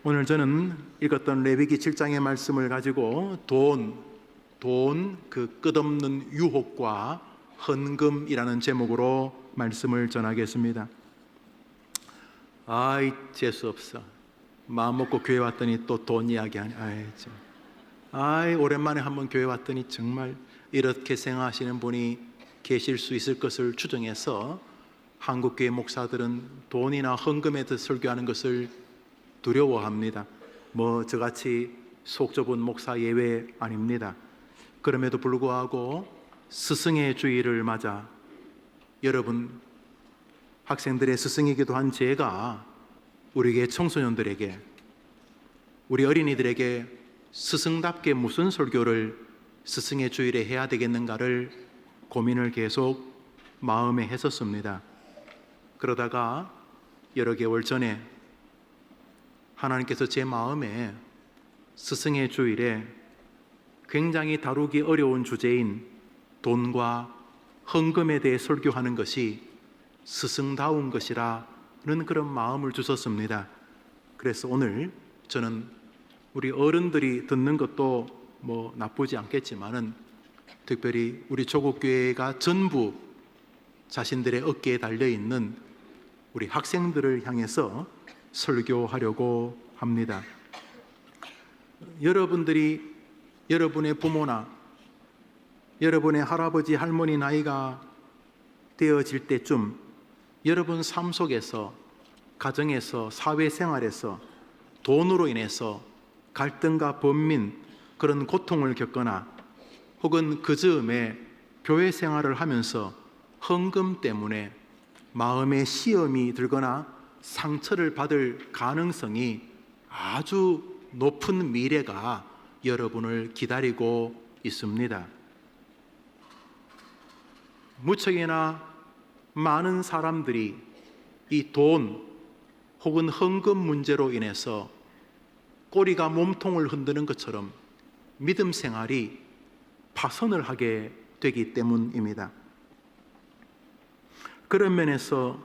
오늘 저는 읽었던 레위기 7장의 말씀을 가지고 그 끝없는 유혹과 헌금이라는 제목으로 말씀을 전하겠습니다. 아이 재수없어. 마음 먹고 교회 왔더니 또 돈 이야기하네. 아이 오랜만에 한번 교회 왔더니 정말 이렇게 생각하시는 분이 계실 수 있을 것을 추정해서 한국교회 목사들은 돈이나 헌금에 대해 설교하는 것을 두려워합니다. 저같이 속 좁은 목사 예외 아닙니다. 그럼에도 불구하고 스승의 주일을 맞아 여러분 학생들의 스승이기도 한 제가 우리에게 청소년들에게 우리 어린이들에게 스승답게 무슨 설교를 스승의 주일에 해야 되겠는가를 고민을 계속 마음에 했었습니다. 그러다가 여러 개월 전에 하나님께서 제 마음에 스승의 주일에 굉장히 다루기 어려운 주제인 돈과 헌금에 대해 설교하는 것이 스승다운 것이라는 그런 마음을 주셨습니다. 그래서 오늘 저는 우리 어른들이 듣는 것도 나쁘지 않겠지만은 특별히 우리 조국교회가 전부 자신들의 어깨에 달려있는 우리 학생들을 향해서 설교하려고 합니다. 여러분들이 여러분의 부모나 여러분의 할아버지 할머니 나이가 되어질 때쯤 여러분 삶 속에서 가정에서 사회생활에서 돈으로 인해서 갈등과 번민 그런 고통을 겪거나 혹은 그 즈음에 교회 생활을 하면서 헌금 때문에 마음에 시험이 들거나 상처를 받을 가능성이 아주 높은 미래가 여러분을 기다리고 있습니다. 무척이나 많은 사람들이 이 돈 혹은 헌금 문제로 인해서 꼬리가 몸통을 흔드는 것처럼 믿음 생활이 파선을 하게 되기 때문입니다. 그런 면에서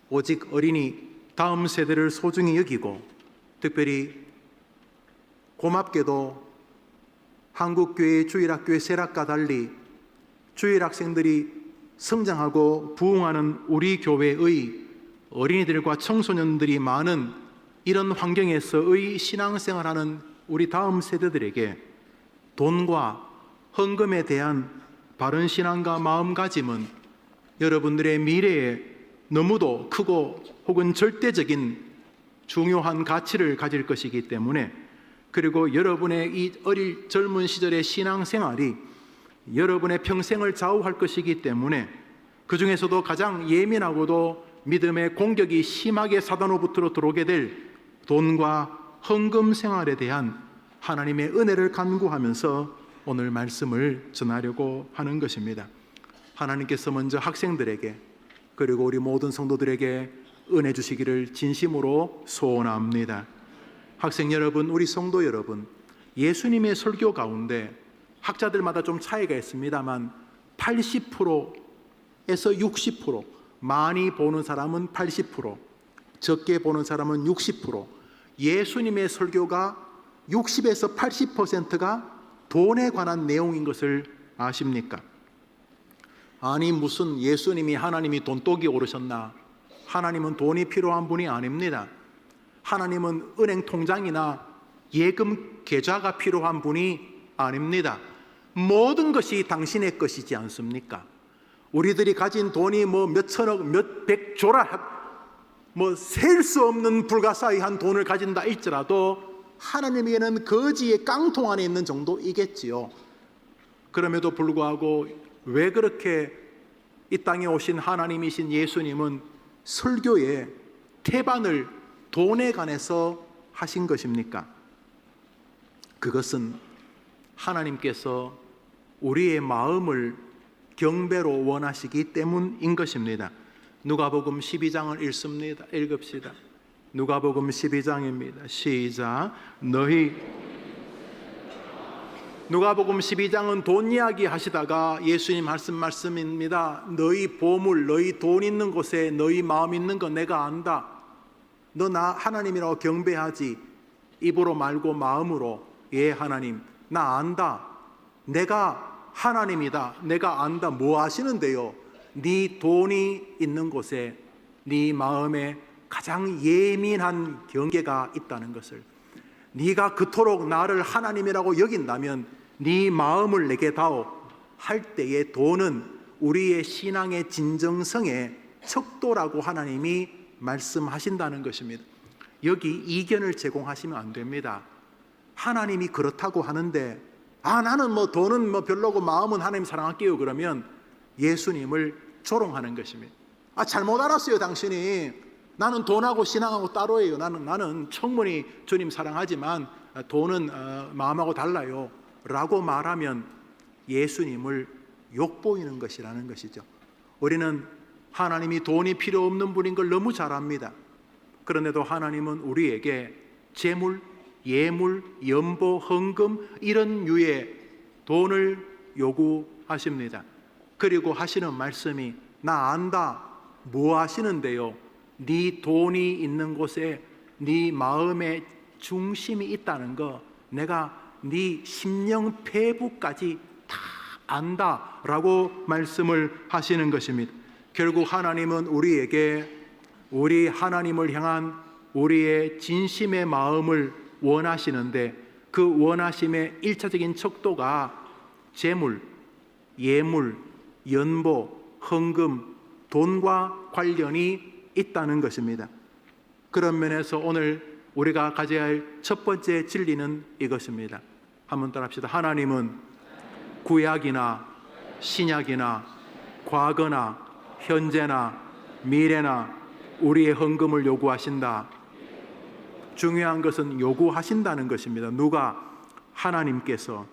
오직 어린이 다음 세대를 소중히 여기고 특별히 고맙게도 한국교회 주일학교의 세락과 달리 주일학생들이 성장하고 부흥하는 우리 교회의 어린이들과 청소년들이 많은 이런 환경에서의 신앙생활하는 우리 다음 세대들에게 돈과 헌금에 대한 바른 신앙과 마음가짐은 여러분들의 미래에 너무도 크고 혹은 절대적인 중요한 가치를 가질 것이기 때문에 그리고 여러분의 이 젊은 시절의 신앙생활이 여러분의 평생을 좌우할 것이기 때문에 그 중에서도 가장 예민하고도 믿음의 공격이 심하게 사단으로부터 들어오게 될 돈과 헌금 생활에 대한 하나님의 은혜를 간구하면서 오늘 말씀을 전하려고 하는 것입니다. 하나님께서 먼저 학생들에게 그리고 우리 모든 성도들에게 은혜 주시기를 진심으로 소원합니다. 학생 여러분, 우리 성도 여러분, 예수님의 설교 가운데 학자들마다 좀 차이가 있습니다만 80%에서 60%, 많이 보는 사람은 80%, 적게 보는 사람은 60%, 예수님의 설교가 60에서 80%가 돈에 관한 내용인 것을 아십니까? 아니 무슨 예수님이 하나님이 돈독이 오르셨나? 하나님은 돈이 필요한 분이 아닙니다. 하나님은 은행 통장이나 예금 계좌가 필요한 분이 아닙니다. 모든 것이 당신의 것이지 않습니까? 우리들이 가진 돈이 몇 천억, 몇 백조라 셀 수 없는 불가사의한 돈을 가진다 할지라도 하나님에게는 거지의 깡통 안에 있는 정도이겠지요. 그럼에도 불구하고 왜 그렇게 이 땅에 오신 하나님이신 예수님은 설교의 태반을 돈에 관해서 하신 것입니까? 그것은 하나님께서 우리의 마음을 경배로 원하시기 때문인 것입니다. 누가복음 12장을 읽읍시다. 누가복음 12장입니다. 시작. 누가복음 12장은 돈 이야기 하시다가 예수님 말씀입니다. 너희 보물, 너희 돈 있는 곳에 너희 마음 있는 거 내가 안다. 너 나 하나님이라고 경배하지? 입으로 말고 마음으로 예 하나님 나 안다. 내가 하나님이다. 내가 안다. 뭐 하시는데요? 네 돈이 있는 곳에 네 마음에 가장 예민한 경계가 있다는 것을, 네가 그토록 나를 하나님이라고 여긴다면 네 마음을 내게 다오 할 때에 돈은 우리의 신앙의 진정성의 척도라고 하나님이 말씀하신다는 것입니다. 여기 이견을 제공하시면 안 됩니다. 하나님이 그렇다고 하는데 나는 뭐 돈은 뭐 별로고 마음은 하나님 사랑할게요 그러면 예수님을 조롱하는 것입니다. 잘못 알았어요 당신이. 나는 돈하고 신앙하고 따로예요. 나는 충분히 주님 사랑하지만 돈은 마음하고 달라요 라고 말하면 예수님을 욕보이는 것이라는 것이죠. 우리는 하나님이 돈이 필요 없는 분인 걸 너무 잘 압니다. 그런데도 하나님은 우리에게 재물, 예물, 연보, 헌금 이런 유의 돈을 요구하십니다. 그리고 하시는 말씀이 나 안다. 뭐 하시는데요? 네 돈이 있는 곳에 네 마음의 중심이 있다는 거 내가 네 심령 폐부까지 다 안다 라고 말씀을 하시는 것입니다. 결국 하나님은 우리에게 우리 하나님을 향한 우리의 진심의 마음을 원하시는데 그 원하심의 1차적인 척도가 재물, 예물, 연보, 헌금, 돈과 관련이 있다는 것입니다. 그런 면에서 오늘 우리가 가져야 할 첫 번째 진리는 이것입니다. 한번 따라합시다. 하나님은 구약이나 신약이나 과거나 현재나 미래나 우리의 헌금을 요구하신다. 중요한 것은 요구하신다는 것입니다. 누가? 하나님께서.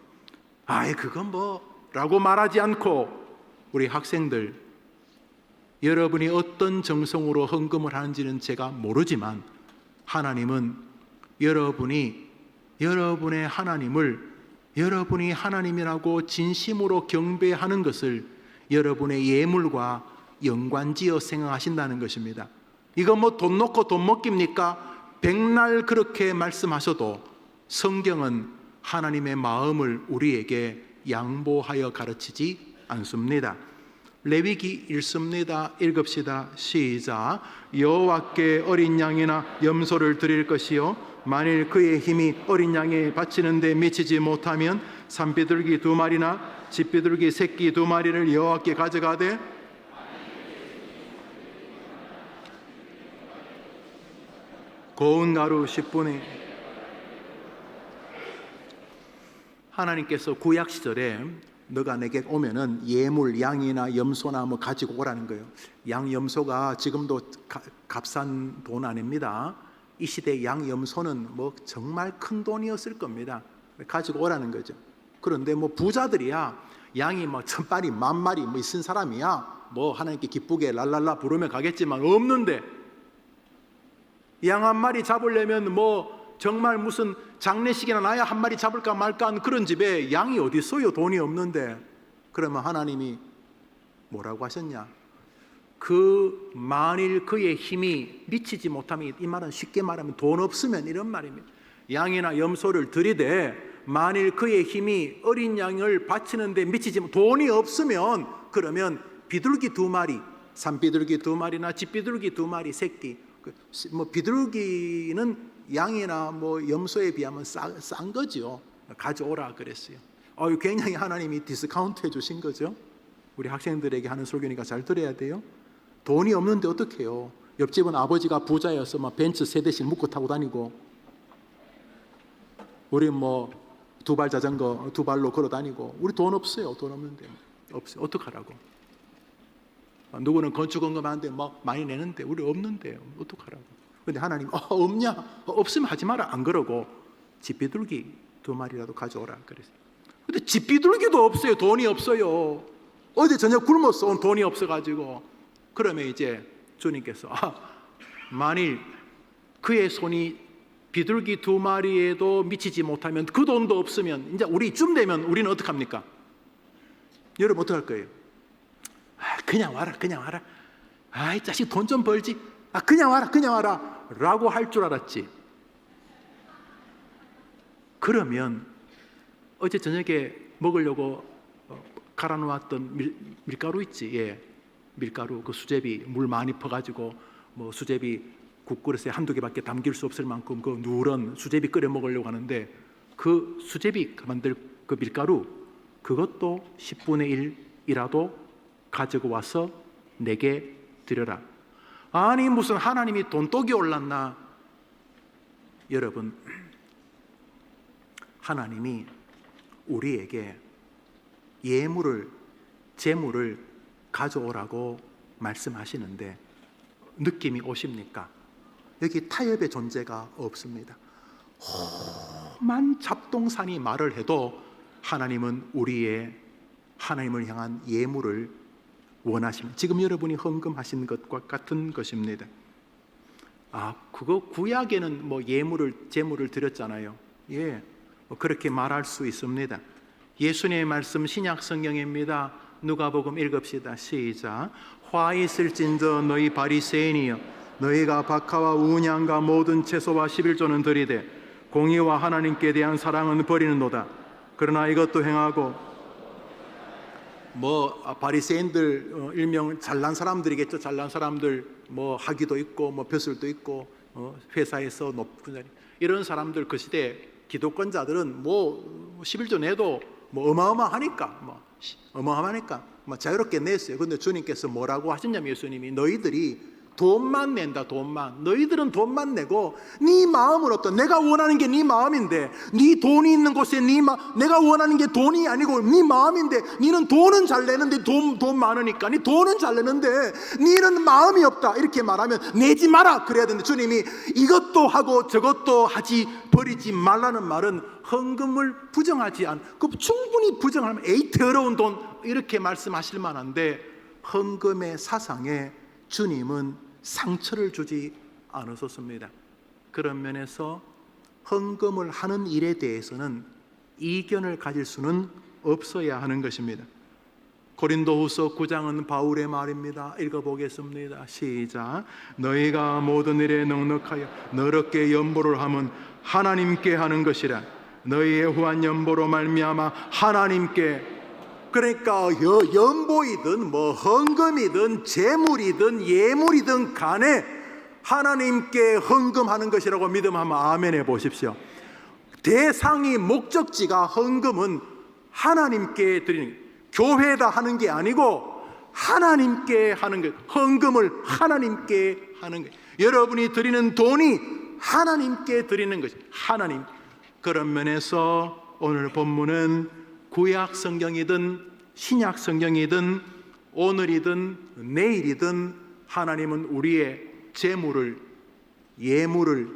그건 뭐 라고 말하지 않고 우리 학생들, 여러분이 어떤 정성으로 헌금을 하는지는 제가 모르지만 하나님은 여러분의 하나님을 여러분이 하나님이라고 진심으로 경배하는 것을 여러분의 예물과 연관지어 생각하신다는 것입니다. 이거 뭐 돈 놓고 돈 먹깁니까? 백날 그렇게 말씀하셔도 성경은 하나님의 마음을 우리에게 양보하여 가르치지 않습니다. 레위기 읽습니다. 읽읍시다. 시작. 여호와께 어린 양이나 염소를 드릴 것이요 만일 그의 힘이 어린 양에 바치는 데 미치지 못하면 산비둘기 2마리나 집비둘기 새끼 2마리를 여호와께 가져가되 고운 가루 10분의 하나님께서 구약 시절에 너가 내게 오면은 예물, 양이나 염소나 뭐 가지고 오라는 거예요. 양, 염소가 지금도 값싼 돈 아닙니다. 이 시대 양, 염소는 뭐 정말 큰 돈이었을 겁니다. 가지고 오라는 거죠. 그런데 뭐 부자들이야 양이 뭐 1000마리, 10,000마리 뭐 있은 사람이야 뭐 하나님께 기쁘게 랄랄라 부르며 가겠지만 없는데 양 한 마리 잡으려면 뭐 정말 무슨 장례식이나 나야 한 마리 잡을까 말까 하는 그런 집에 양이 어디 있어요? 돈이 없는데. 그러면 하나님이 뭐라고 하셨냐? 그 만일 그의 힘이 미치지 못하면, 이 말은 쉽게 말하면 돈 없으면 이런 말입니다. 양이나 염소를 드리되 만일 그의 힘이 어린 양을 바치는데 미치지 못, 돈이 없으면 그러면 비둘기 2마리, 산비둘기 2마리나 집비둘기 2마리 새끼. 뭐 비둘기는 양이나 뭐 염소에 비하면 싼 거죠. 가져오라 그랬어요. 굉장히 하나님이 디스카운트 해주신 거죠. 우리 학생들에게 하는 설교니까 잘 들어야 돼요. 돈이 없는데 어떡해요? 옆집은 아버지가 부자여서 막 벤츠 3대씩 묶고 타고 다니고, 우리 뭐 2발 자전거 2발로 걸어 다니고, 우리 돈 없어요. 돈 없는데 없어요. 어떡하라고? 누구는 건축원금하는데 막 많이 내는데 우리 없는데 어떡하라고? 근데 하나님 없냐? 없으면 하지 마라 안 그러고 집비둘기 2마리라도 가져오라 그랬어요. 근데 집비둘기도 없어요. 돈이 없어요. 어제 저녁 굶었어. 오늘 돈이 없어가지고. 그러면 이제 주님께서 만일 그의 손이 비둘기 2마리에도 미치지 못하면, 그 돈도 없으면, 이제 우리 이쯤 되면 우리는 어떡합니까? 여러분 어떡할 거예요? 그냥 와라. 이 자식 돈 좀 벌지. 그냥 와라. 라고 할 줄 알았지. 그러면 어제 저녁에 먹으려고 갈아 놓았던 밀가루 있지. 예. 밀가루, 그 수제비 물 많이 퍼가지고 뭐 수제비 국그릇에 한두 개밖에 담길 수 없을 만큼 그 누런 수제비 끓여 먹으려고 하는데, 그 수제비 만들 그 밀가루, 그것도 10분의 1이라도 가지고 와서 내게 드려라. 아니 무슨 하나님이 돈독이 올랐나? 여러분, 하나님이 우리에게 예물을, 재물을 가져오라고 말씀하시는데 느낌이 오십니까? 여기 타협의 존재가 없습니다. 험한 잡동사니 말을 해도 하나님은 하나님을 향한 예물을 원하십니다. 지금 여러분이 헌금하신 것과 같은 것입니다. 그거 구약에는 뭐 제물을 드렸잖아요. 예, 그렇게 말할 수 있습니다. 예수님의 말씀 신약 성경입니다. 누가복음 읽읍시다. 시작. 화 있을진저 너희 바리새인이여, 너희가 박하와 우냥과 모든 채소와 11조는 드리되 공의와 하나님께 대한 사랑은 버리는도다. 그러나 이것도 행하고, 바리새인들 일명 잘난 사람들이겠죠. 잘난 사람들, 학위도 있고 벼슬도 있고 회사에서 높은 자리, 이런 사람들, 그 시대 기독권자들은 11조 내도 어마어마하니까 자유롭게 냈어요. 근데 주님께서 뭐라고 하셨냐면, 예수님이 너희들이 돈만 낸다. 돈만. 너희들은 돈만 내고 네 마음은 어떤, 내가 원하는 게 네 마음인데, 네 돈이 있는 곳에 내가 원하는 게 돈이 아니고 네 마음인데, 너는 돈은 잘 내는데 돈 많으니까 네 돈은 잘 내는데 너는 마음이 없다. 이렇게 말하면 내지 마라 그래야 되는데, 주님이 이것도 하고 저것도 하지 버리지 말라는 말은 헌금을 부정하지 충분히 부정하면 에이 더러운 돈 이렇게 말씀하실 만한데, 헌금의 사상에 주님은 상처를 주지 않으셨습니다. 그런 면에서 헌금을 하는 일에 대해서는 이견을 가질 수는 없어야 하는 것입니다. 고린도후서 9장은 바울의 말입니다. 읽어보겠습니다. 시작. 너희가 모든 일에 넉넉하여 너럽게 연보를 하면 하나님께 하는 것이라. 너희의 후한 연보로 말미암아 하나님께, 그러니까 연보이든 헌금이든 재물이든 예물이든 간에 하나님께 헌금하는 것이라고 믿음하면 아멘 해보십시오. 대상이, 목적지가 헌금은 하나님께 드리는, 교회에다 하는 게 아니고 하나님께 하는 것. 헌금을 하나님께 하는 것. 여러분이 드리는 돈이 하나님께 드리는 것이 하나님. 그런 면에서 오늘 본문은 구약 성경이든 신약 성경이든 오늘이든 내일이든 하나님은 우리의 재물을, 예물을,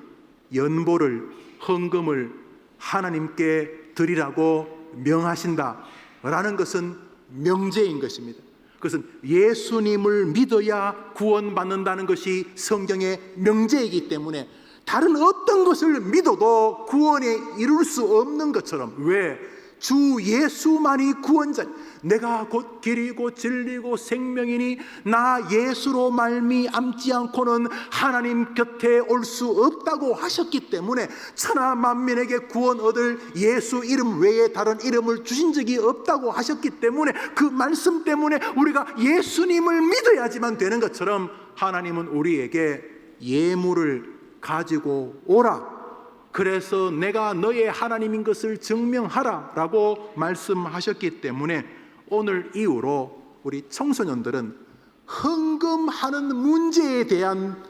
연보를, 헌금을 하나님께 드리라고 명하신다라는 것은 명제인 것입니다. 그것은 예수님을 믿어야 구원받는다는 것이 성경의 명제이기 때문에 다른 어떤 것을 믿어도 구원에 이룰 수 없는 것처럼, 왜? 주 예수만이 구원자, 내가 곧 길이고 진리고 생명이니 나 예수로 말미암지 않고는 하나님 곁에 올 수 없다고 하셨기 때문에, 천하 만민에게 구원 얻을 예수 이름 외에 다른 이름을 주신 적이 없다고 하셨기 때문에, 그 말씀 때문에 우리가 예수님을 믿어야지만 되는 것처럼 하나님은 우리에게 예물을 가지고 오라, 그래서 내가 너의 하나님인 것을 증명하라 라고 말씀하셨기 때문에, 오늘 이후로 우리 청소년들은 헌금하는 문제에 대한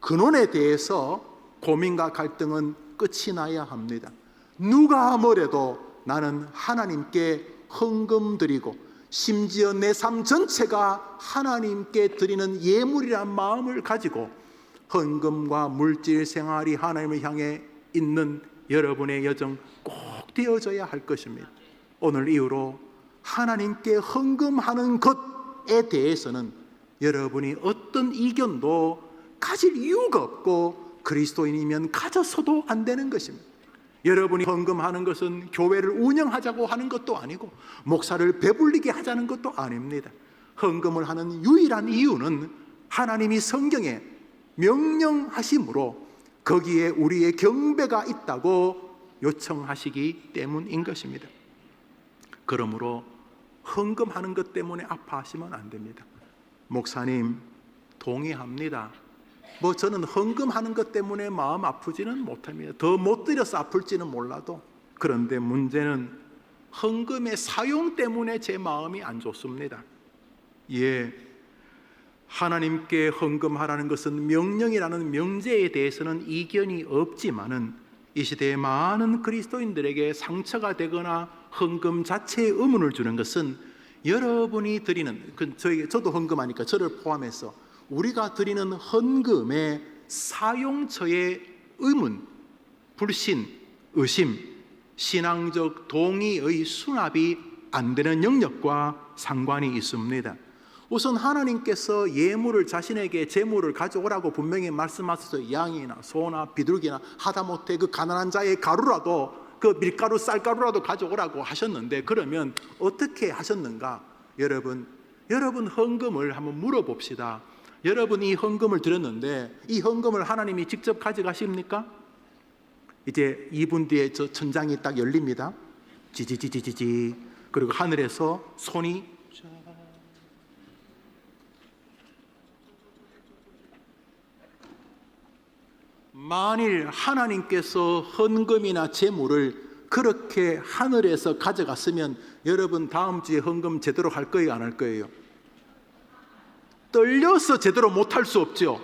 근원에 대해서 고민과 갈등은 끝이 나야 합니다. 누가 뭐래도 나는 하나님께 헌금 드리고, 심지어 내 삶 전체가 하나님께 드리는 예물이란 마음을 가지고 헌금과 물질 생활이 하나님을 향해 있는 여러분의 여정 꼭 되어져야 할 것입니다. 오늘 이후로 하나님께 헌금하는 것에 대해서는 여러분이 어떤 이견도 가질 이유가 없고, 그리스도인이면 가져서도 안 되는 것입니다. 여러분이 헌금하는 것은 교회를 운영하자고 하는 것도 아니고 목사를 배불리게 하자는 것도 아닙니다. 헌금을 하는 유일한 이유는 하나님이 성경에 명령하심으로 거기에 우리의 경배가 있다고 요청하시기 때문인 것입니다. 그러므로 헌금하는 것 때문에 아파하시면 안 됩니다. 목사님, 동의합니다. 저는 헌금하는 것 때문에 마음 아프지는 못합니다. 더 못 드려서 아플지는 몰라도. 그런데 문제는 헌금의 사용 때문에 제 마음이 안 좋습니다. 하나님께 헌금하라는 것은 명령이라는 명제에 대해서는 이견이 없지만은 이 시대의 많은 그리스도인들에게 상처가 되거나 헌금 자체에 의문을 주는 것은 여러분이 드리는, 저도 헌금하니까 저를 포함해서 우리가 드리는 헌금의 사용처의 의문, 불신, 의심, 신앙적 동의의 수납이 안 되는 영역과 상관이 있습니다. 우선 하나님께서 예물을, 자신에게 재물을 가져오라고 분명히 말씀하셔서 양이나 소나 비둘기나 하다못해 그 가난한 자의 가루라도, 그 밀가루 쌀가루라도 가져오라고 하셨는데, 그러면 어떻게 하셨는가? 여러분 헌금을 한번 물어봅시다. 여러분 이 헌금을 드렸는데 이 헌금을 하나님이 직접 가져가십니까? 이제 2분 뒤에 저 천장이 딱 열립니다. 지지지지지지. 그리고 하늘에서 손이 만일 하나님께서 헌금이나 재물을 그렇게 하늘에서 가져갔으면 여러분 다음 주에 헌금 제대로 할 거예요, 안 할 거예요? 떨려서 제대로 못할 수 없죠.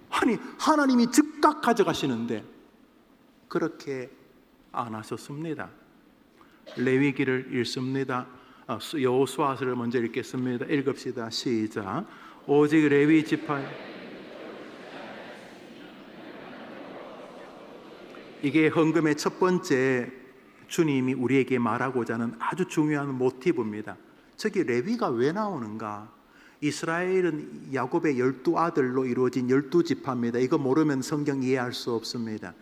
아니, 하나님이 즉각 가져가시는데 그렇게 안 하셨습니다. 레위기를 읽습니다. 여호수아서를 먼저 읽겠습니다. 읽읍시다. 시작. 오직 레위 지파, 이게 헌금의 첫 번째 주님이 우리에게 말하고자 하는 아주 중요한 모티브입니다. 저기 레위가 왜 나오는가? 이스라엘은 야곱의 12아들로 이루어진 12지파입니다. 이거 모르면 성경 이해할 수 없습니다.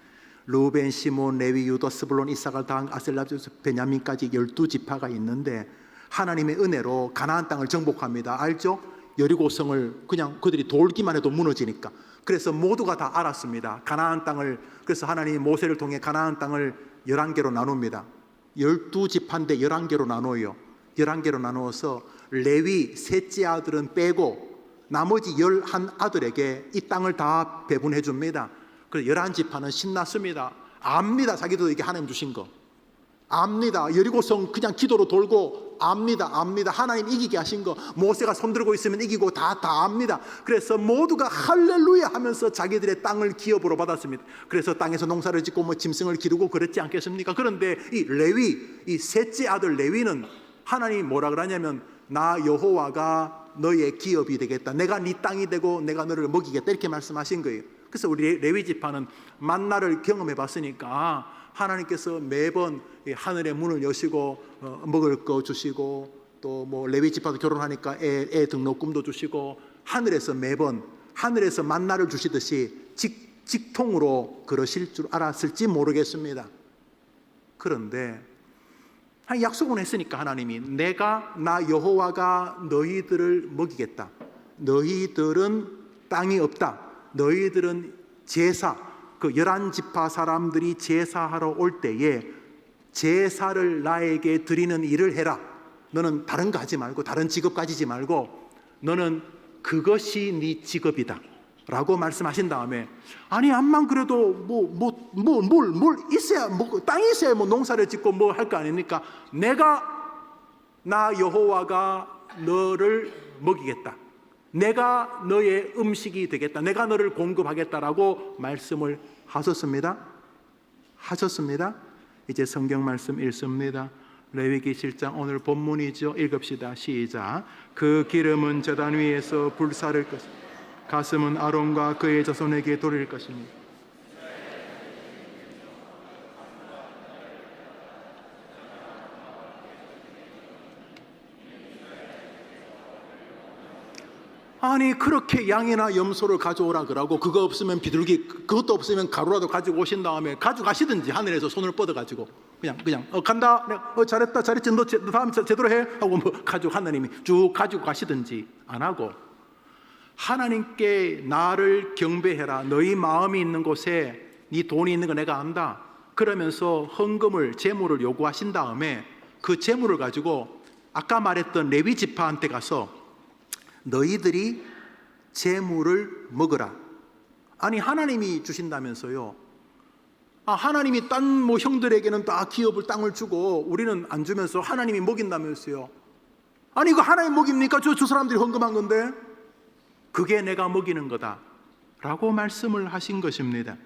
루벤, 시몬, 레위, 유다, 스불론, 이사갈, 단, 아셀, 납, 베냐민까지 12지파가 있는데 하나님의 은혜로 가나안 땅을 정복합니다. 알죠? 여리고성을 그냥 그들이 돌기만 해도 무너지니까. 그래서 모두가 다 알았습니다. 가나안 땅을. 그래서 하나님이 모세를 통해 가나안 땅을 11개로 나눕니다. 12지파인데 11개로 나눠요. 11개로 나누어서 레위 셋째 아들은 빼고 나머지 11아들에게 이 땅을 다 배분해 줍니다. 그래서 11지파는 신났습니다. 압니다. 자기도 이게 하나님 주신 거 압니다. 여리고성 그냥 기도로 돌고 압니다. 하나님 이기게 하신 거, 모세가 손들고 있으면 이기고 다 압니다. 그래서 모두가 할렐루야 하면서 자기들의 땅을 기업으로 받았습니다. 그래서 땅에서 농사를 짓고 짐승을 기르고 그랬지 않겠습니까? 그런데 이 레위, 이 셋째 아들 레위는 하나님이 뭐라 그러냐면 나 여호와가 너의 기업이 되겠다. 내가 네 땅이 되고 내가 너를 먹이겠다. 이렇게 말씀하신 거예요. 그래서 우리 레위 지파는 만나를 경험해 봤으니까 하나님께서 매번 하늘의 문을 여시고 먹을 거 주시고 또 뭐 레위 지파도 결혼하니까 애 등록금도 주시고 하늘에서 매번 하늘에서 만나를 주시듯이 직통으로 그러실 줄 알았을지 모르겠습니다. 그런데 약속은 했으니까 하나님이 내가 나 여호와가 너희들을 먹이겠다. 너희들은 땅이 없다. 너희들은 제사, 그 11지파 사람들이 제사하러 올 때에 제사를 나에게 드리는 일을 해라. 너는 다른 거 하지 말고 다른 직업 가지지 말고 너는 그것이 네 직업이다 라고 말씀하신 다음에 아니 암만 그래도 뭘 있어야 땅이 있어야 농사를 짓고 할 거 아닙니까? 나 여호와가 너를 먹이겠다. 내가 너의 음식이 되겠다. 내가 너를 공급하겠다라고 말씀을 하셨습니다. 이제 성경 말씀 읽습니다. 레위기 7장 오늘 본문이죠. 읽읍시다. 시작. 그 기름은 제단 위에서 불사를 것이며 가슴은 아론과 그의 자손에게 돌릴 것입니다. 아니 그렇게 양이나 염소를 가져오라 그러고 그거 없으면 비둘기, 그것도 없으면 가루라도 가지고 오신 다음에 가져가시든지 하늘에서 손을 뻗어가지고 그냥 간다. 잘했다 잘했지 너 다음 제대로 해 하고 가지고 하나님이 쭉 가지고 가시든지 안 하고 하나님께 나를 경배해라. 너희 마음이 있는 곳에 네 돈이 있는 거 내가 안다. 그러면서 헌금을, 제물을 요구하신 다음에 그 제물을 가지고 아까 말했던 레위 지파한테 가서 너희들이 제물을 먹으라. 아니 하나님이 주신다면서요. 하나님이 딴 뭐 형들에게는 다 기업을 땅을 주고 우리는 안 주면서 하나님이 먹인다면서요. 아니 이거 하나님 먹입니까? 저 사람들이 헌금한 건데. 그게 내가 먹이는 거다 라고 말씀을 하신 것입니다.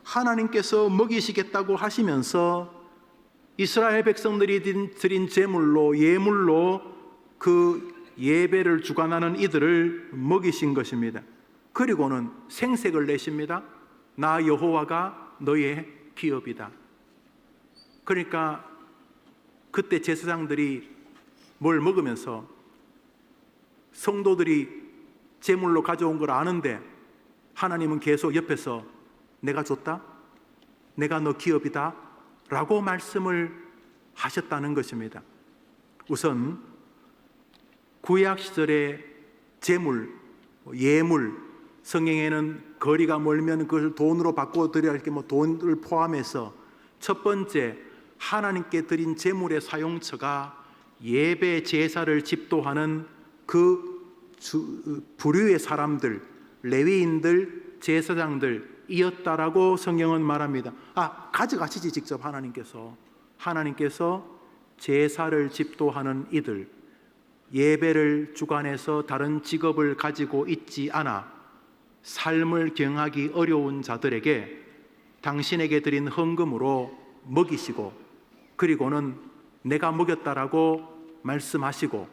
하나님께서 먹이시겠다고 하시면서 이스라엘 백성들이 드린 제물로, 예물로 그 예배를 주관하는 이들을 먹이신 것입니다. 그리고는 생색을 내십니다. 나 여호와가 너의 기업이다. 그러니까 그때 제사장들이 뭘 먹으면서 성도들이 제물로 가져온 걸 아는데 하나님은 계속 옆에서 내가 줬다? 내가 너 기업이다? 라고 말씀을 하셨다는 것입니다. 우선 구약 시절의 제물, 예물, 성경에는 거리가 멀면 그걸 돈으로 바꿔 드려야 할 게 뭐 돈을 포함해서 첫 번째 하나님께 드린 제물의 사용처가 예배 제사를 집도하는 그 부류의 사람들, 레위인들, 제사장들이었다라고 성경은 말합니다. 가져가시지 직접 하나님께서 제사를 집도하는 이들, 예배를 주관해서 다른 직업을 가지고 있지 않아 삶을 경하기 어려운 자들에게 당신에게 드린 헌금으로 먹이시고 그리고는 내가 먹였다라고 말씀하시고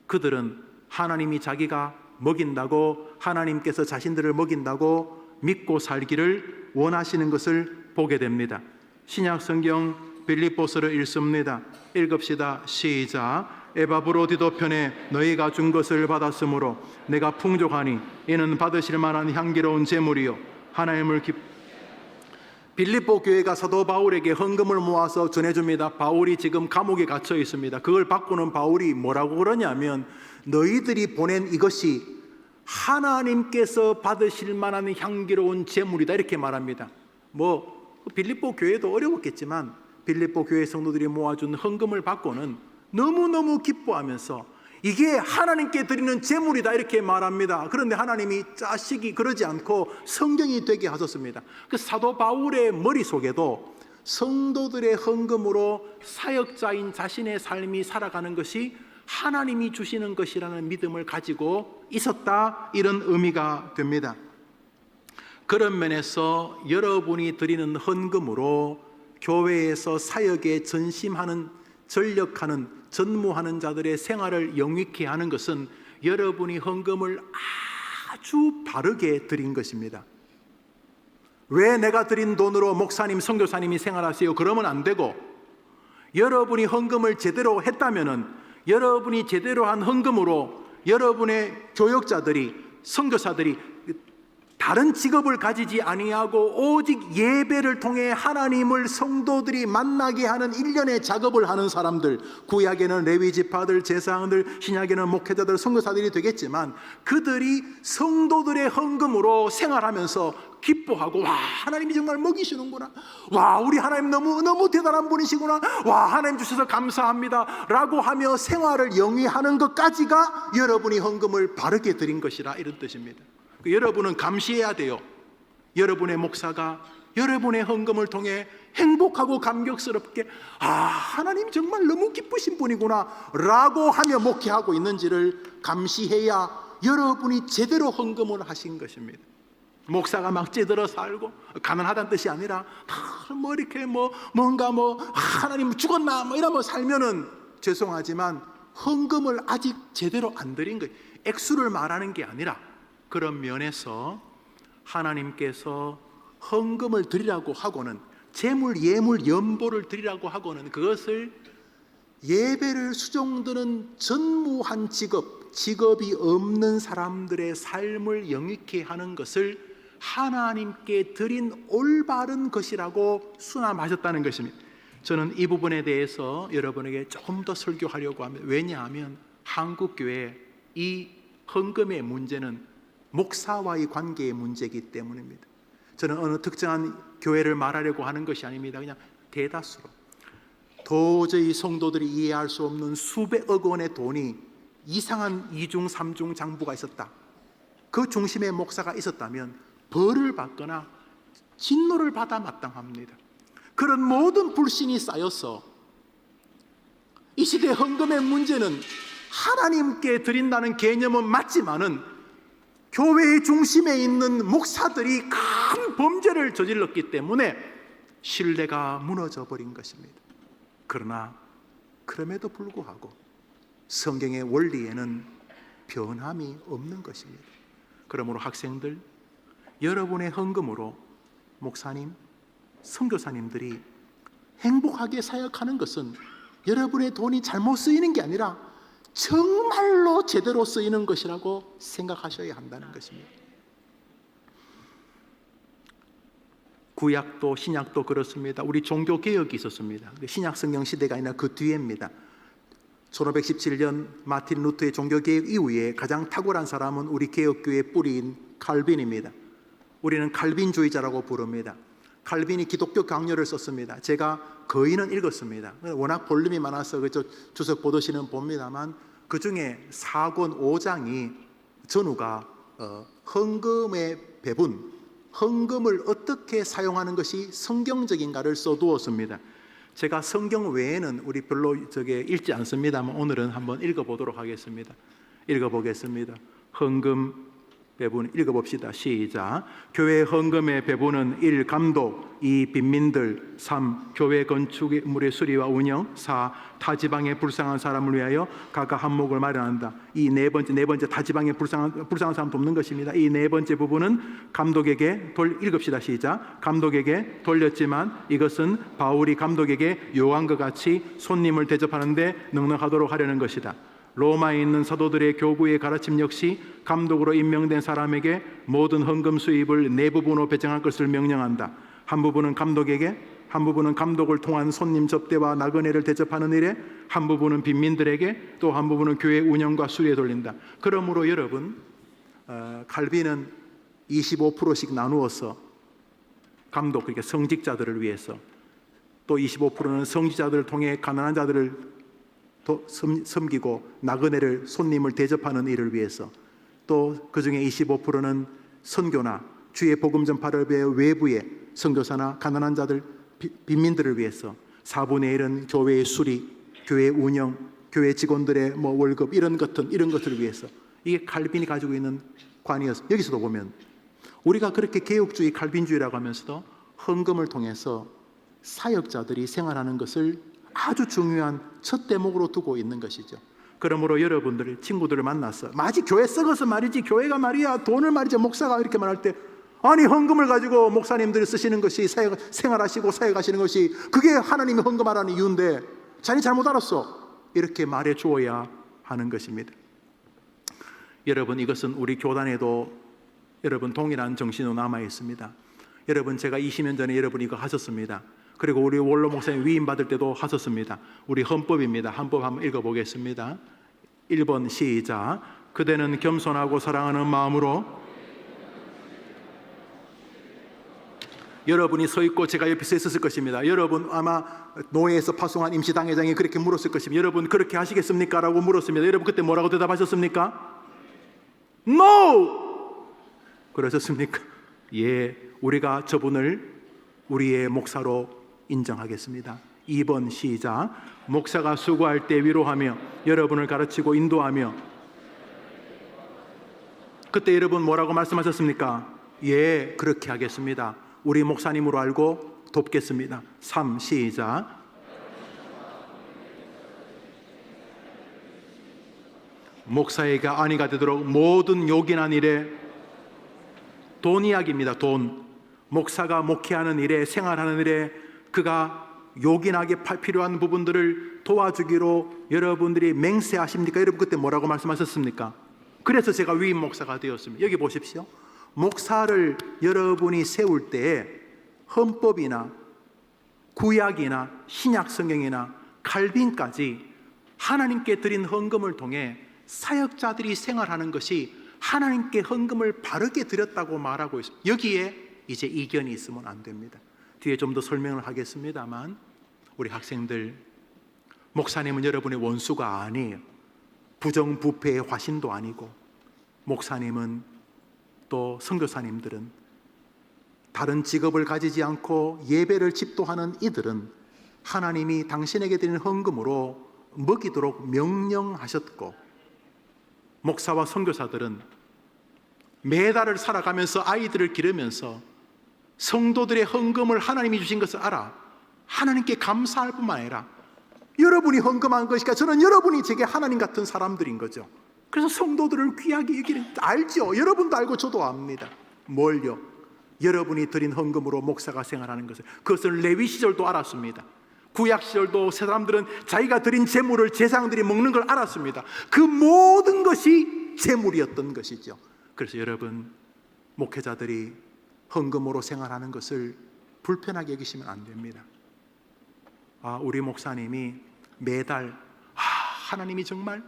그들은 하나님이 자기가 먹인다고, 하나님께서 자신들을 먹인다고 믿고 살기를 원하시는 것을 보게 됩니다. 신약 성경 빌립보서를 읽습니다. 읽읍시다. 시작. 에바브로디도 편에 너희가 준 것을 받았으므로 내가 풍족하니 이는 받으실 만한 향기로운 제물이요 하나님을 빌립보 교회가 사도 바울에게 헌금을 모아서 전해줍니다. 바울이 지금 감옥에 갇혀 있습니다. 그걸 받고는 바울이 뭐라고 그러냐면 너희들이 보낸 이것이 하나님께서 받으실 만한 향기로운 제물이다 이렇게 말합니다. 빌립보 교회도 어려웠겠지만 빌립보 교회 성도들이 모아준 헌금을 받고는 너무너무 기뻐하면서 이게 하나님께 드리는 제물이다 이렇게 말합니다. 그런데 하나님이 자식이 그러지 않고 성경이 되게 하셨습니다. 그 사도 바울의 머릿속에도 성도들의 헌금으로 사역자인 자신의 삶이 살아가는 것이 하나님이 주시는 것이라는 믿음을 가지고 있었다, 이런 의미가 됩니다. 그런 면에서 여러분이 드리는 헌금으로 교회에서 사역에 전심하는, 전력하는, 전무하는 자들의 생활을 영위케 하는 것은 여러분이 헌금을 아주 바르게 드린 것입니다. 왜 내가 드린 돈으로 목사님, 선교사님이 생활하세요? 그러면 안 되고, 여러분이 헌금을 제대로 했다면은 여러분이 제대로 한 헌금으로 여러분의 교역자들이, 선교사들이 다른 직업을 가지지 아니하고 오직 예배를 통해 하나님을 성도들이 만나게 하는 일련의 작업을 하는 사람들, 구약에는 레위 지파들, 제사장들, 신약에는 목회자들, 선교사들이 되겠지만 그들이 성도들의 헌금으로 생활하면서 기뻐하고, 와, 하나님이 정말 먹이시는구나, 와, 우리 하나님 너무 대단한 분이시구나, 와, 하나님 주셔서 감사합니다 라고 하며 생활을 영위하는 것까지가 여러분이 헌금을 바르게 드린 것이라, 이런 뜻입니다. 여러분은 감시해야 돼요. 여러분의 목사가 여러분의 헌금을 통해 행복하고 감격스럽게 하나님 정말 너무 기쁘신 분이구나 라고 하며 목회하고 있는지를 감시해야 여러분이 제대로 헌금을 하신 것입니다. 목사가 막 찌들어 살고 가난하다는 뜻이 아니라 이렇게 뭔가 하나님 죽었나 이러면 살면은 죄송하지만 헌금을 아직 제대로 안 드린 거예요. 액수를 말하는 게 아니라 그런 면에서 하나님께서 헌금을 드리라고 하고는, 재물, 예물, 연보를 드리라고 하고는 그것을 예배를 수종드는 전무한 직업이 없는 사람들의 삶을 영위케 하는 것을 하나님께 드린 올바른 것이라고 수남하셨다는 것입니다. 저는 이 부분에 대해서 여러분에게 조금 더 설교하려고 합니다. 왜냐하면 한국교회 이 헌금의 문제는 목사와의 관계의 문제이기 때문입니다. 저는 어느 특정한 교회를 말하려고 하는 것이 아닙니다. 그냥 대다수로 도저히 성도들이 이해할 수 없는 수백억 원의 돈이 이상한 이중 삼중 장부가 있었다. 그 중심에 목사가 있었다면 벌을 받거나 진노를 받아 마땅합니다. 그런 모든 불신이 쌓여서 이 시대 헌금의 문제는 하나님께 드린다는 개념은 맞지만은 교회의 중심에 있는 목사들이 큰 범죄를 저질렀기 때문에 신뢰가 무너져 버린 것입니다. 그러나 그럼에도 불구하고 성경의 원리에는 변함이 없는 것입니다. 그러므로 학생들, 여러분의 헌금으로 목사님, 선교사님들이 행복하게 사역하는 것은 여러분의 돈이 잘못 쓰이는 게 아니라 정말로 제대로 쓰이는 것이라고 생각하셔야 한다는 것입니다. 구약도 신약도 그렇습니다. 우리 종교개혁이 있었습니다. 신약 성경 시대가 아니라 그 뒤에입니다. 1517년 마틴 루터의 종교개혁 이후에 가장 탁월한 사람은 우리 개혁교회의 뿌리인 칼빈입니다. 우리는 칼빈주의자라고 부릅니다. 칼빈이 기독교 강요를 썼습니다. 제가 거의는 읽었습니다. 워낙 볼륨이 많아서 주석 보도시는 봅니다만 그 중에 4권 5장이 전후가 헌금의 배분, 헌금을 어떻게 사용하는 것이 성경적인가를 써두었습니다. 제가 성경 외에는 우리 별로 읽지 않습니다만 오늘은 한번 읽어보도록 하겠습니다. 읽어보겠습니다. 헌금 배분 읽어봅시다. 시작. 교회 헌금의 배분은 1. 감독, 2. 빈민들, 3. 교회 건축물의 수리와 운영, 4. 타지방의 불쌍한 사람을 위하여 각각 한몫을 마련한다. 이 네 번째 타지방의 불쌍한 사람 돕는 것입니다. 이 네 번째 부분은 감독에게 읽읍시다. 시작. 감독에게 돌렸지만 이것은 바울이 감독에게 요한 것 같이 손님을 대접하는데 넉넉하도록 하려는 것이다. 로마에 있는 사도들의 교구의 가르침 역시 감독으로 임명된 사람에게 모든 헌금 수입을 네 부분으로 배정할 것을 명령한다. 한 부분은 감독에게, 한 부분은 감독을 통한 손님 접대와 나그네를 대접하는 일에, 한 부분은 빈민들에게, 또 한 부분은 교회 운영과 수리에 돌린다. 그러므로 여러분, 칼빈은 25%씩 나누어서 감독, 그러니까 성직자들을 위해서, 또 25%는 성직자들을 통해 가난한 자들을 섬기고 나그네를 손님을 대접하는 일을 위해서, 또 그 중에 25%는 선교나 주의 복음 전파를 위해 외부의 선교사나 가난한 자들 빈민들을 위해서, 4분의 1은 교회의 수리, 교회 운영, 교회 직원들의 월급 이런 것들을 위해서. 이게 칼빈이 가지고 있는 관이어서 여기서도 보면 우리가 그렇게 개혁주의 칼빈주의라고 하면서도 헌금을 통해서 사역자들이 생활하는 것을 아주 중요한 첫 대목으로 두고 있는 것이죠. 그러므로 여러분들 친구들을 만나서 마치 교회 썩어서 말이지 교회가 말이야 돈을 말이죠 목사가 이렇게 말할 때 아니 헌금을 가지고 목사님들이 쓰시는 것이 생활하시고 사역하시는 것이 그게 하나님이 헌금하라는 이유인데 자기 잘못 알았어 이렇게 말해 주어야 하는 것입니다. 여러분 이것은 우리 교단에도 여러분 동일한 정신으로 남아 있습니다. 여러분 제가 20년 전에 여러분 이거 하셨습니다. 그리고 우리 원로 목사님 위임 받을 때도 하셨습니다. 우리 헌법입니다. 헌법 한번 읽어보겠습니다. 1번 시작. 그대는 겸손하고 사랑하는 마음으로 여러분이 서 있고 제가 옆에 서 있었을 것입니다. 여러분 아마 노예에서 파송한 임시당회장이 그렇게 물었을 것입니다. 여러분 그렇게 하시겠습니까? 라고 물었습니다. 여러분 그때 뭐라고 대답하셨습니까? No! 그러셨습니까? 예, 우리가 저분을 우리의 목사로 인정하겠습니다. 2번 시작. 목사가 수고할 때 위로하며 여러분을 가르치고 인도하며 그때 여러분 뭐라고 말씀하셨습니까? 예, 그렇게 하겠습니다. 우리 목사님으로 알고 돕겠습니다. 3 시작. 목사에게 안위가 되도록 모든 요긴한 일에 돈 이야기입니다. 돈. 목사가 목회하는 일에 생활하는 일에 그가 요긴하게 필요한 부분들을 도와주기로 여러분들이 맹세하십니까? 여러분 그때 뭐라고 말씀하셨습니까? 그래서 제가 위임 목사가 되었습니다. 여기 보십시오. 목사를 여러분이 세울 때에 헌법이나 구약이나 신약 성경이나 칼빈까지 하나님께 드린 헌금을 통해 사역자들이 생활하는 것이 하나님께 헌금을 바르게 드렸다고 말하고 있습니다. 여기에 이제 이견이 있으면 안 됩니다. 뒤에 좀 더 설명을 하겠습니다만, 우리 학생들, 목사님은 여러분의 원수가 아니에요. 부정부패의 화신도 아니고, 목사님은 또 선교사님들은, 다른 직업을 가지지 않고 예배를 집도하는 이들은 하나님이 당신에게 드리는 헌금으로 먹이도록 명령하셨고, 목사와 선교사들은 매달을 살아가면서 아이들을 기르면서 성도들의 헌금을 하나님이 주신 것을 알아 하나님께 감사할 뿐만 아니라, 여러분이 헌금한 것이니까 저는 여러분이 제게 하나님 같은 사람들인 거죠. 그래서 성도들을 귀하게 여기는, 알죠? 여러분도 알고 저도 압니다. 뭘요? 여러분이 드린 헌금으로 목사가 생활하는 것을, 그것을 레위 시절도 알았습니다. 구약 시절도 사람들은 자기가 드린 재물을 제사장들이 먹는 걸 알았습니다. 그 모든 것이 재물이었던 것이죠. 그래서 여러분, 목회자들이 헌금으로 생활하는 것을 불편하게 여기시면 안 됩니다. 우리 목사님이 매달 하나님이 정말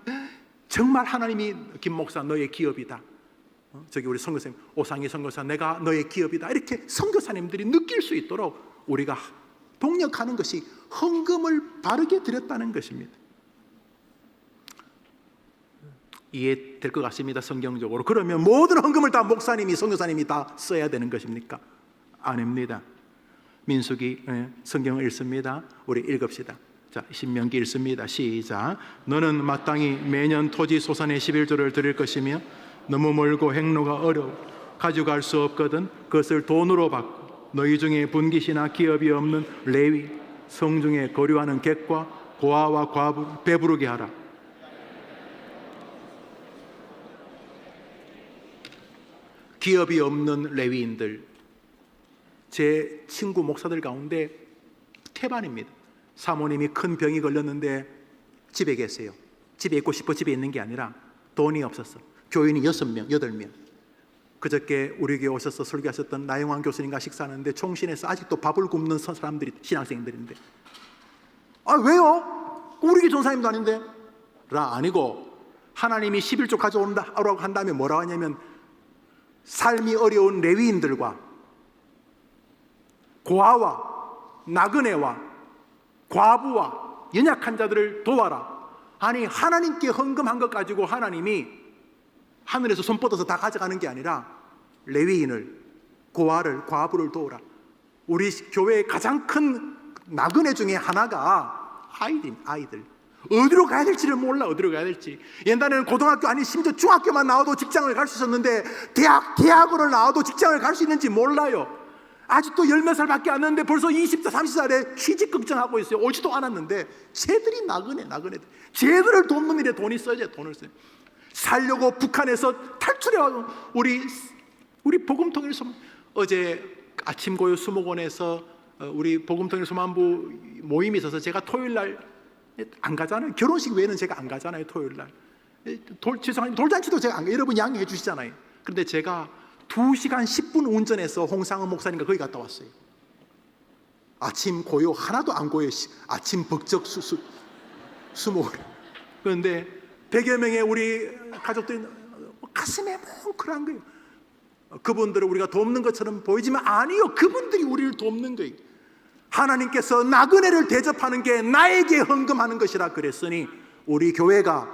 하나님이 김 목사 너의 기업이다. 저기 우리 선교사님 오상희 선교사 내가 너의 기업이다. 이렇게 선교사님들이 느낄 수 있도록 우리가 동력하는 것이 헌금을 바르게 드렸다는 것입니다. 이해될 것 같습니다. 성경적으로. 그러면 모든 헌금을 다 목사님이, 선교사님이 다 써야 되는 것입니까? 아닙니다. 민수기 성경을 읽습니다. 우리 읽읍시다. 자, 신명기 읽습니다. 시작. 너는 마땅히 매년 토지 소산의 11조를 드릴 것이며 너무 멀고 행로가 어려워 가져갈 수 없거든 그것을 돈으로 받고 너희 중에 분깃이나 기업이 없는 레위, 성중에 거류하는 객과 고아와 과부 배부르게 하라. 기업이 없는 레위인들, 제 친구 목사들 가운데 태반입니다. 사모님이 큰 병이 걸렸는데 집에 계세요. 집에 있고 싶어 집에 있는 게 아니라 돈이 없었어. 교인이 6명, 8명. 그저께 우리 교회 오셔서 설교하셨던 나영환 교수님과 식사하는데 총신에서 아직도 밥을 굶는 사람들이, 신학생들인데, 왜요? 우리 교회 전사님도 아닌데? 라 아니고, 하나님이 11조 가져온다고 한 다음에 뭐라고 하냐면, 삶이 어려운 레위인들과 고아와 나그네와 과부와 연약한 자들을 도와라. 아니, 하나님께 헌금한 것 가지고 하나님이 하늘에서 손 뻗어서 다 가져가는 게 아니라 레위인을, 고아를, 과부를 도우라. 우리 교회의 가장 큰 나그네 중에 하나가 아이들. 어디로 가야 될지를 몰라. 어디로 가야 될지. 옛날에는 고등학교 아니 심지어 중학교만 나와도 직장을 갈 수 있었는데 대학원을 나와도 직장을 갈 수 있는지 몰라요. 아직도 10몇 살밖에 안 됐는데 벌써 20살, 30살에 취직 걱정하고 있어요. 오지도 않았는데 쟤들이 나그네들. 쟤들을 돕는 일에 돈이 써야죠. 돈을 써요. 살려고 북한에서 탈출해와서 우리 복음통일 소만, 어제 아침 고요 수목원에서 우리 복음통일 소만부 모임이 있어서 제가 토요일 날 안 가잖아요. 결혼식 외에는 제가 안 가잖아요. 토요일 날. 죄송합니다. 돌잔치도 제가 안 가요. 여러분 양해해 주시잖아요. 그런데 제가 2시간 10분 운전해서 홍상은 목사님과 거기 갔다 왔어요. 아침 고요 하나도 안 고요. 아침 법적 수목원. 그런데 100여 명의 우리 가족들이 가슴에 뭉클한 거예요. 그분들을 우리가 돕는 것처럼 보이지만 아니요, 그분들이 우리를 돕는 거예요. 하나님께서 나그네를 대접하는 게 나에게 헌금하는 것이라 그랬으니 우리 교회가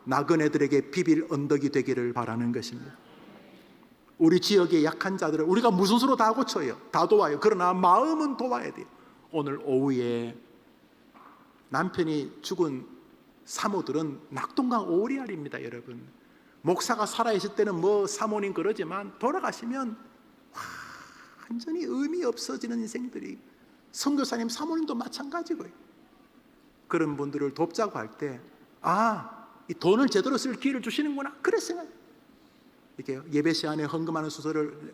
나그네들에게 비빌 언덕이 되기를 바라는 것입니다. 우리 지역의 약한 자들을 우리가 무슨 수로 다 고쳐요, 다 도와요. 그러나 마음은 도와야 돼요. 오늘 오후에 남편이 죽은 사모들은 낙동강 오리알입니다. 여러분, 목사가 살아있을 때는 뭐 사모님 그러지만 돌아가시면 완전히 의미 없어지는 인생들이, 선교사님 사모님도 마찬가지고요. 그런 분들을 돕자고 할 때 이 돈을 제대로 쓸 기회를 주시는구나, 그랬어요. 이렇게 예배 시간에 헌금하는 수서를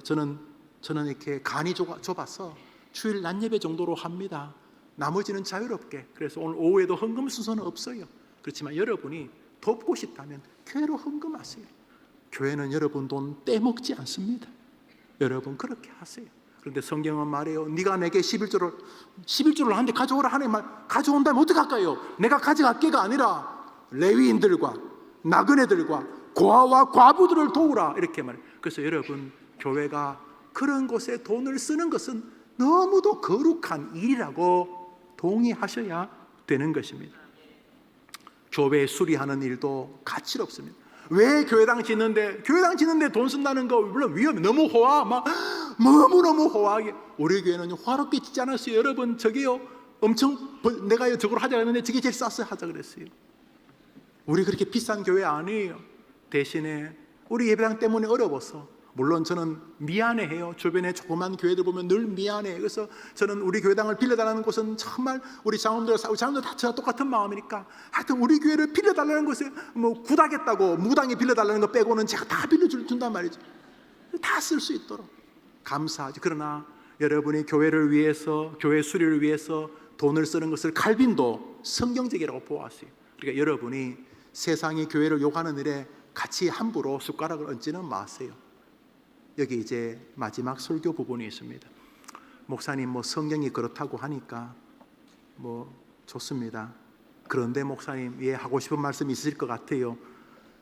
저는 이렇게 간이 좁아서 주일 낮 예배 정도로 합니다. 나머지는 자유롭게. 그래서 오늘 오후에도 헌금 순서는 없어요. 그렇지만 여러분이 돕고 싶다면 교회로 헌금하세요. 교회는 여러분 돈 떼먹지 않습니다. 여러분 그렇게 하세요. 그런데 성경은 말해요. 네가 내게 11조를 나한테 가져오라 하는 말, 가져온다면 어떡할까요? 내가 가져갈게가 아니라 레위인들과 나그네들과 고아와 과부들을 도우라 이렇게 말해요. 그래서 여러분, 교회가 그런 곳에 돈을 쓰는 것은 너무도 거룩한 일이라고 동의하셔야 되는 것입니다. 교회 수리하는 일도 가치롭습니다. 왜 교회당 짓는데 돈 쓴다는 거 물론 위험해. 너무 막 너무너무 호화하게. 우리 교회는 화롭게 짓지 않았어요. 여러분, 저게요 엄청 내가 저걸 하자 했는데 저게 제일 쌌어요. 하자 그랬어요. 우리 그렇게 비싼 교회 아니에요. 대신에 우리 예배당 때문에 어려워서, 물론 저는 미안해해요. 주변에 조그만 교회들 보면 늘 미안해. 그래서 저는 우리 교회당을 빌려달라는 곳은 정말 우리 장로들 다 저와 똑같은 마음이니까, 하여튼 우리 교회를 빌려달라는 곳에 뭐 굿하겠다고 무당이 빌려달라는 거 빼고는 제가 다 빌려준단 말이죠. 다 쓸 수 있도록 감사하지. 그러나 여러분이 교회를 위해서, 교회 수리를 위해서 돈을 쓰는 것을 칼빈도 성경적이라고 보았어요. 그러니까 여러분이 세상이 교회를 욕하는 일에 같이 함부로 숟가락을 얹지는 마세요. 여기 이제 마지막 설교 부분이 있습니다. 목사님, 뭐 성경이 그렇다고 하니까 뭐 좋습니다. 그런데 목사님, 하고 싶은 말씀이 있으실 것 같아요.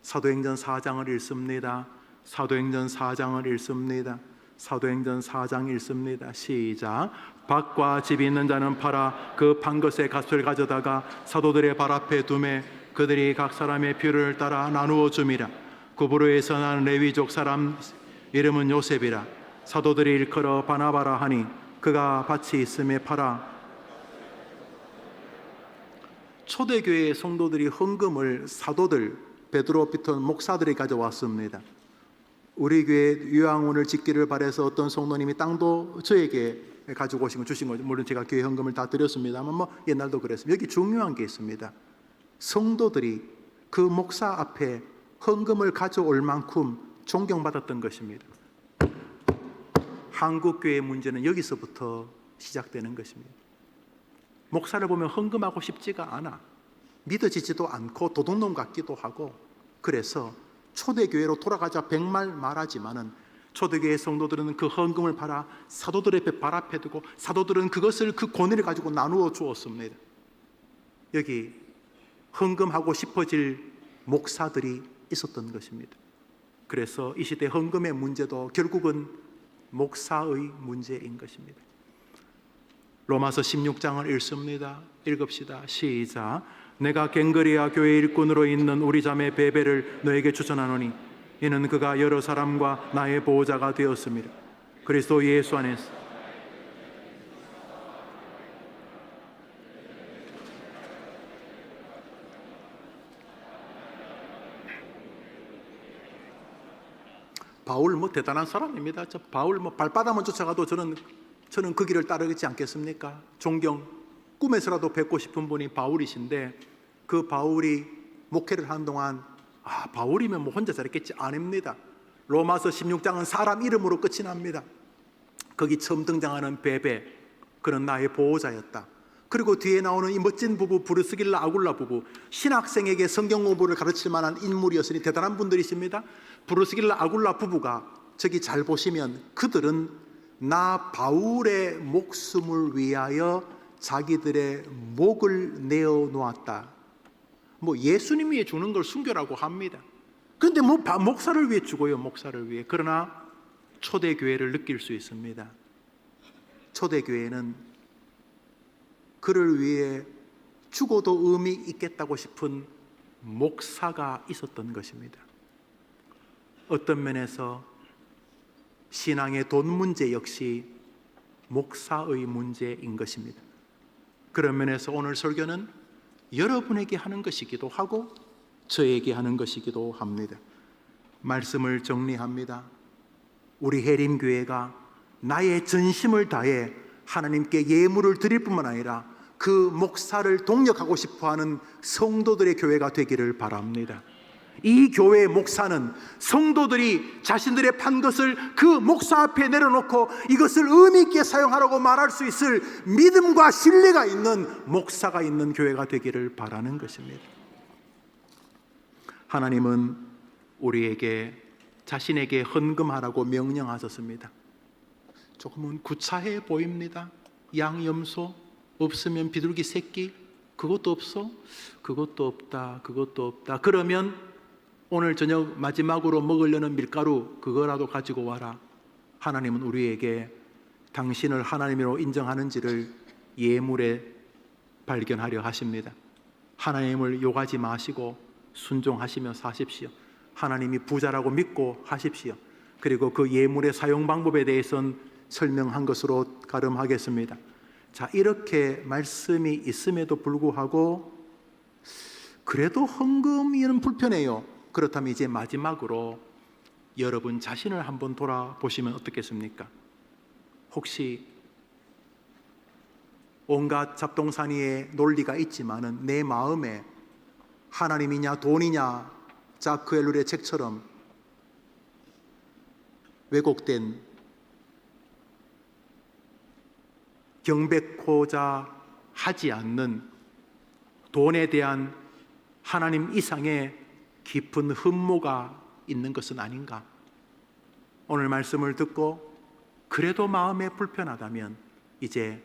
사도행전 4장을 읽습니다. 사도행전 4장을 읽습니다. 사도행전 4장 읽습니다. 시작. 밭과 집이 있는 자는 팔아 그 판 것의 값을 가져다가 사도들의 발 앞에 두매 그들이 각 사람의 필요를 따라 나누어 줌이라. 구브로에서 난 레위족 사람 이름은 요셉이라. 사도들이 일컬어 바나바라 하니 그가 밭이 있음에 팔아. 초대교회의 성도들이 헌금을 사도들, 베드로, 피터, 목사들이 가져왔습니다. 우리 교회 유황원을 짓기를 바라서 어떤 성도님이 땅도 저에게 가지고 오신 거 주신 거죠. 물론 제가 교회 헌금을 다 드렸습니다만 뭐 옛날도 그랬습니다. 여기 중요한 게 있습니다. 성도들이 그 목사 앞에 헌금을 가져올 만큼 존경받았던 것입니다. 한국 교회의 문제는 여기서부터 시작되는 것입니다. 목사를 보면 헌금하고 싶지가 않아. 믿어지지도 않고 도둑놈 같기도 하고. 그래서 초대교회로 돌아가자 백말 말하지만은 초대교회 성도들은 그 헌금을 팔아 사도들의 발 앞에 두고 사도들은 그것을, 그 권위를 가지고 나누어 주었습니다. 여기 헌금하고 싶어질 목사들이 있었던 것입니다. 그래서 이 시대 헌금의 문제도 결국은 목사의 문제인 것입니다. 로마서 16장을 읽습니다. 읽읍시다. 시작. 내가 갱그리아 교회 일꾼으로 있는 우리 자매 베베를 너에게 추천하노니 이는 그가 여러 사람과 나의 보호자가 되었습니다. 그리스도 예수 안에서 바울 뭐 대단한 사람입니다. 바울 뭐 발바닥만 쫓아가도 저는 그 길을 따르지 않겠습니까? 존경, 꿈에서라도 뵙고 싶은 분이 바울이신데, 그 바울이 목회를 하는 동안 바울이면 뭐 혼자 잘했겠지? 아닙니다. 로마서 16장은 사람 이름으로 끝이 납니다. 거기 처음 등장하는 베베, 그는 나의 보호자였다. 그리고 뒤에 나오는 이 멋진 부부 브루스길라 아굴라 부부, 신학생에게 성경 공부를 가르칠 만한 인물이었으니 대단한 분들이십니다. 브루스길라 아굴라 부부가 저기 잘 보시면 그들은 나 바울의 목숨을 위하여 자기들의 목을 내어놓았다. 뭐 예수님이 주는 걸 순교라고 합니다. 그런데 뭐 목사를 위해 주고요, 목사를 위해. 그러나 초대교회를 느낄 수 있습니다. 초대교회는 그를 위해 죽어도 의미 있겠다고 싶은 목사가 있었던 것입니다. 어떤 면에서 신앙의 돈 문제 역시 목사의 문제인 것입니다. 그런 면에서 오늘 설교는 여러분에게 하는 것이기도 하고 저에게 하는 것이기도 합니다. 말씀을 정리합니다. 우리 해림교회가 나의 전심을 다해 하나님께 예물을 드릴 뿐만 아니라 그 목사를 동력하고 싶어하는 성도들의 교회가 되기를 바랍니다. 이 교회의 목사는 성도들이 자신들의 판 것을 그 목사 앞에 내려놓고 이것을 의미 있게 사용하라고 말할 수 있을 믿음과 신뢰가 있는 목사가 있는 교회가 되기를 바라는 것입니다. 하나님은 우리에게 자신에게 헌금하라고 명령하셨습니다. 조금은 구차해 보입니다. 양, 염소, 없으면 비둘기 새끼, 그것도 없어? 그것도 없다, 그것도 없다. 그러면 오늘 저녁 마지막으로 먹으려는 밀가루 그거라도 가지고 와라. 하나님은 우리에게 당신을 하나님으로 인정하는지를 예물에 발견하려 하십니다. 하나님을 욕하지 마시고 순종하시며 사십시오. 하나님이 부자라고 믿고 하십시오. 그리고 그 예물의 사용 방법에 대해서는 설명한 것으로 가름하겠습니다. 자, 이렇게 말씀이 있음에도 불구하고 그래도 헌금이는 불편해요. 그렇다면 이제 마지막으로 여러분 자신을 한번 돌아보시면 어떻겠습니까? 혹시 온갖 잡동사니의 논리가 있지만은 내 마음에 하나님이냐 돈이냐 자크 엘룰의 책처럼 왜곡된 경배코자 하지 않는 돈에 대한 하나님 이상의 깊은 흠모가 있는 것은 아닌가? 오늘 말씀을 듣고 그래도 마음에 불편하다면 이제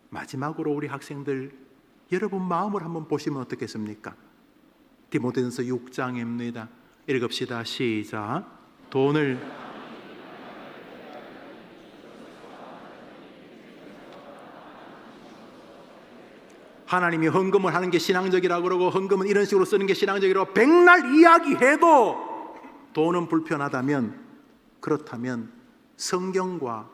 마지막으로 우리 학생들 여러분 마음을 한번 보시면 어떻겠습니까? 디모데전서 6장입니다. 읽읍시다. 시작. 돈을 하나님이 헌금을 하는 게 신앙적이라고 그러고 헌금은 이런 식으로 쓰는 게 신앙적이라고 백날 이야기해도 돈은 불편하다면, 그렇다면 성경과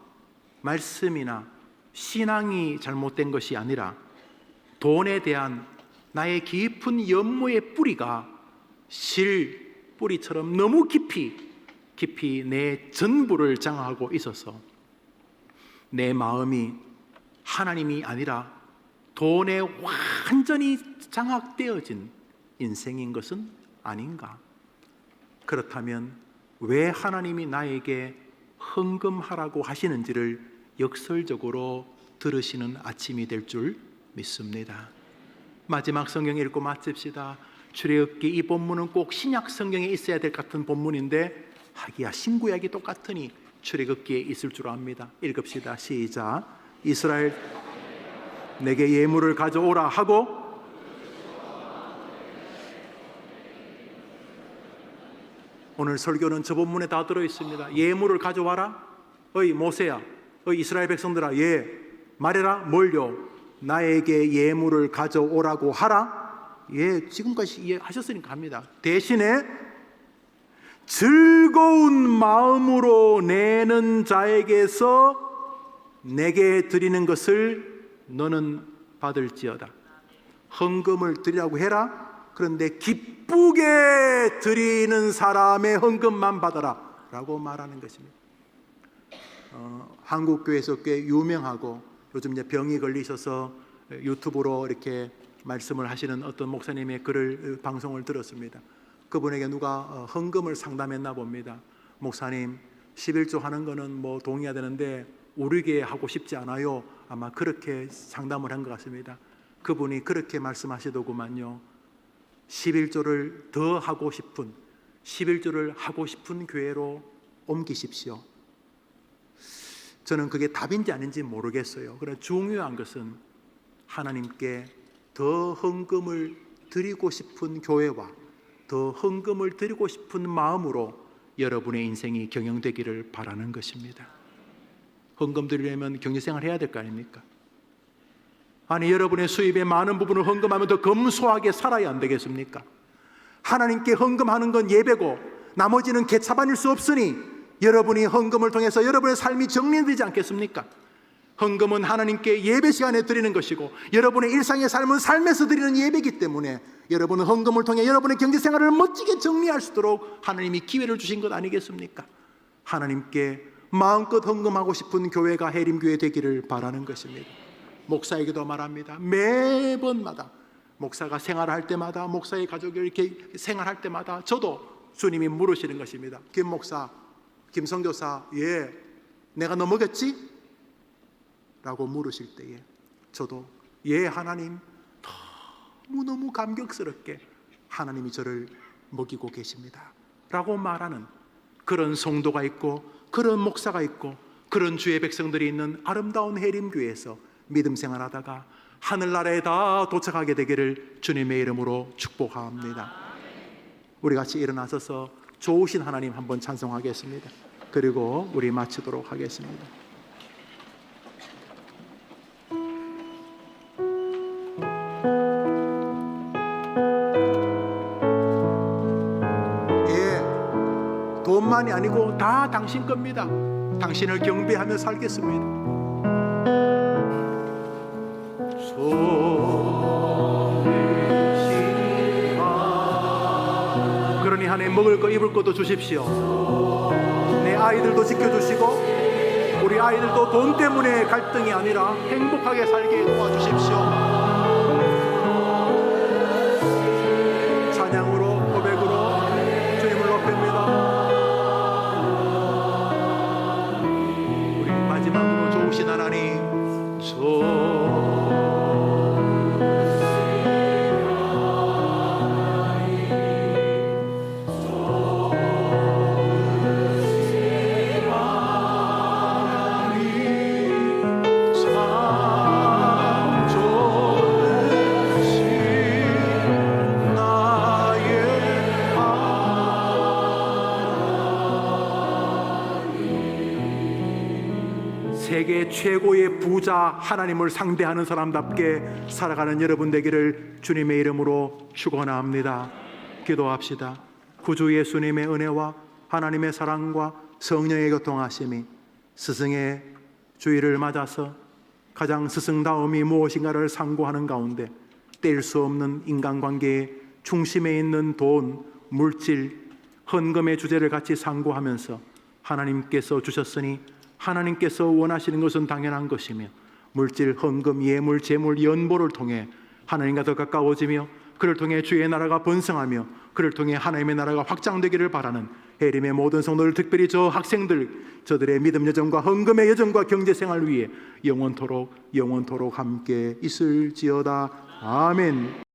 말씀이나 신앙이 잘못된 것이 아니라 돈에 대한 나의 깊은 염무의 뿌리가 실 뿌리처럼 너무 깊이 내 전부를 장악하고 있어서 내 마음이 하나님이 아니라 돈에 완전히 장악되어진 인생인 것은 아닌가? 그렇다면 왜 하나님이 나에게 헌금하라고 하시는지를 역설적으로 들으시는 아침이 될 줄 믿습니다. 마지막 성경 읽고 마칩시다. 출애굽기 이 본문은 꼭 신약 성경에 있어야 될 같은 본문인데 하기야 신구약이 똑같으니 출애굽기에 있을 줄 압니다. 읽읍시다. 시작. 이스라엘 내게 예물을 가져오라 하고 오늘 설교는 저 본문에 다 들어있습니다. 예물을 가져와라. 어이 모세야, 어이 이스라엘 백성들아, 예 말해라. 뭘요? 나에게 예물을 가져오라고 하라. 예, 지금까지 이해하셨으니까 합니다. 대신에 즐거운 마음으로 내는 자에게서 내게 드리는 것을 너는 받을지어다. 헌금을 드리라고 해라. 그런데 기쁘게 드리는 사람의 헌금만 받아라 라고 말하는 것입니다. 한국 교회에서 꽤 유명하고 요즘 이제 병이 걸리셔서 유튜브로 이렇게 말씀을 하시는 어떤 목사님의 글을 방송을 들었습니다. 그분에게 누가 헌금을 상담했나 봅니다. 목사님 11조 하는 거는 뭐 동의해야 되는데 우리게 하고 싶지 않아요. 아마 그렇게 상담을 한 것 같습니다. 그분이 그렇게 말씀하시더구만요. 11조를 더 하고 싶은 11조를 하고 싶은 교회로 옮기십시오. 저는 그게 답인지 아닌지 모르겠어요. 그러나 중요한 것은 하나님께 더 헌금을 드리고 싶은 교회와 더 헌금을 드리고 싶은 마음으로 여러분의 인생이 경영되기를 바라는 것입니다. 헌금 드리려면 경제생활 해야 될 거 아닙니까? 아니 여러분의 수입의 많은 부분을 헌금하면 더 검소하게 살아야 안 되겠습니까? 하나님께 헌금하는 건 예배고 나머지는 개차반일 수 없으니 여러분이 헌금을 통해서 여러분의 삶이 정리되지 않겠습니까? 헌금은 하나님께 예배 시간에 드리는 것이고 여러분의 일상의 삶은 삶에서 드리는 예배이기 때문에 여러분은 헌금을 통해 여러분의 경제생활을 멋지게 정리할 수 있도록 하나님이 기회를 주신 것 아니겠습니까? 하나님께 마음껏 헌금하고 싶은 교회가 해림교회 되기를 바라는 것입니다. 목사에게도 말합니다. 매번마다 목사가 생활할 때마다 목사의 가족이 이렇게 생활할 때마다 저도 주님이 물으시는 것입니다. 김 목사, 김 선교사, 예, 내가 너 먹였지? 라고 물으실 때에 저도 예 하나님, 너무너무 감격스럽게 하나님이 저를 먹이고 계십니다 라고 말하는 그런 성도가 있고 그런 목사가 있고 그런 주의 백성들이 있는 아름다운 해림교회에서 믿음 생활하다가 하늘나라에 다 도착하게 되기를 주님의 이름으로 축복합니다. 우리 같이 일어나서서 좋으신 하나님 한번 찬송하겠습니다. 그리고 우리 마치도록 하겠습니다. 돈만이 아니고 다 당신 겁니다. 당신을 경배하며 살겠습니다. 그러니 하나님 먹을 거 입을 것도 주십시오. 내 아이들도 지켜주시고 우리 아이들도 돈 때문에 갈등이 아니라 행복하게 살게 도와주십시오. 찬양으로 고백으로 주님을 높입니다. 마지막으로 좋으신 하나님, 세계 최고의 부자 하나님을 상대하는 사람답게 살아가는 여러분 되기를 주님의 이름으로 축원합니다. 기도합시다. 구주 예수님의 은혜와 하나님의 사랑과 성령의 교통하심이 스승의 주의를 맞아서 가장 스승다움이 무엇인가를 상고하는 가운데 뗄 수 없는 인간관계의 중심에 있는 돈, 물질, 헌금의 주제를 같이 상고하면서 하나님께서 주셨으니 하나님께서 원하시는 것은 당연한 것이며 물질, 헌금, 예물, 재물, 연보를 통해 하나님과 더 가까워지며 그를 통해 주의 나라가 번성하며 그를 통해 하나님의 나라가 확장되기를 바라는 해림의 모든 성도들, 특별히 저 학생들, 저들의 믿음 여정과 헌금의 여정과 경제생활 위해 영원토록 함께 있을지어다. 아멘.